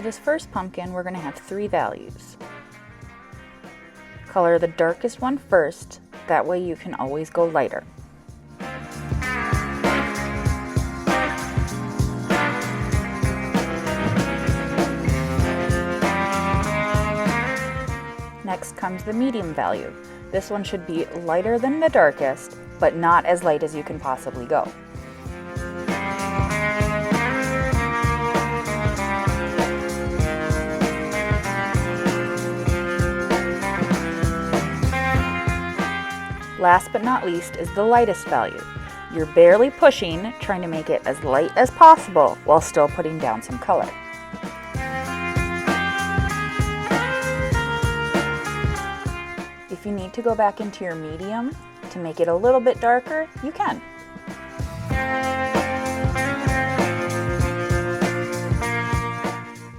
this first pumpkin, we're going to have 3 values. Color the darkest one first, that way you can always go lighter. Next comes the medium value. This one should be lighter than the darkest, but not as light as you can possibly go. Last but not least is the lightest value. You're barely pushing, trying to make it as light as possible while still putting down some color. If you need to go back into your medium to make it a little bit darker, you can.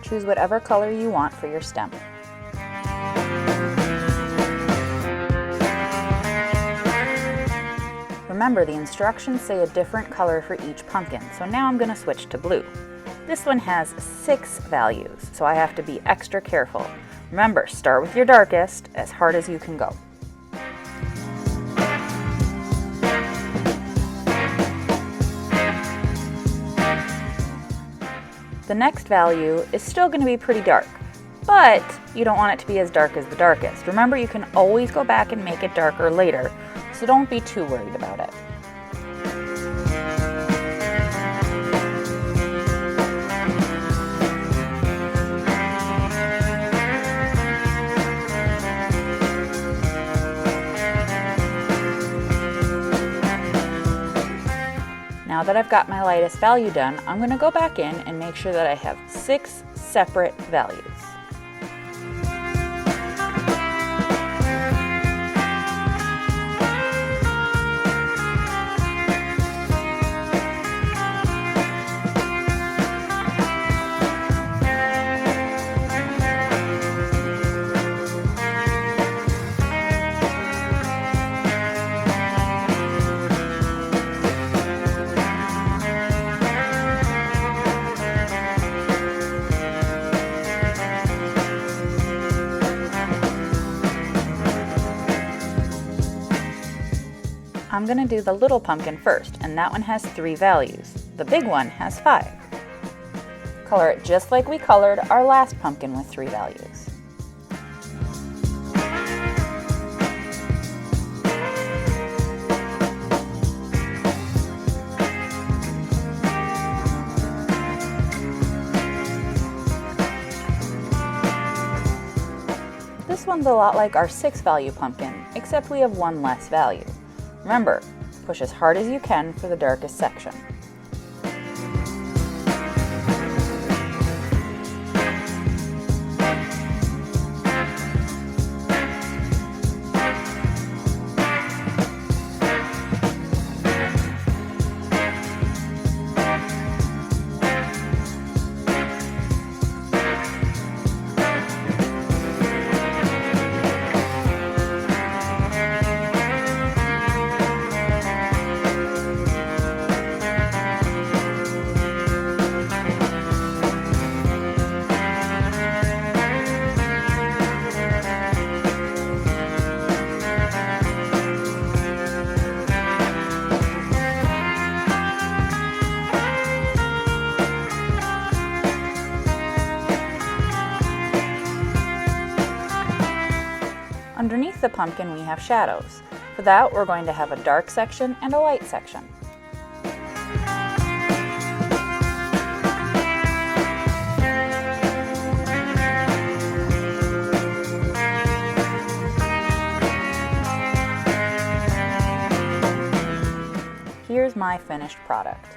Choose whatever color you want for your stem. Remember, the instructions say a different color for each pumpkin, so now I'm going to switch to blue. This one has 6 values, so I have to be extra careful. Remember, start with your darkest, as hard as you can go. The next value is still going to be pretty dark, but you don't want it to be as dark as the darkest. Remember, you can always go back and make it darker later, so don't be too worried about it. Now that I've got my lightest value done, I'm going to go back in and make sure that I have 6 separate values. I'm going to do the little pumpkin first, and that one has 3 values. The big one has 5. Color it just like we colored our last pumpkin with 3 values. This one's a lot like our 6 value pumpkin, except we have 1 less value. Remember, push as hard as you can for the darkest section. Underneath the pumpkin we have shadows. For that, we're going to have a dark section and a light section. Here's my finished product.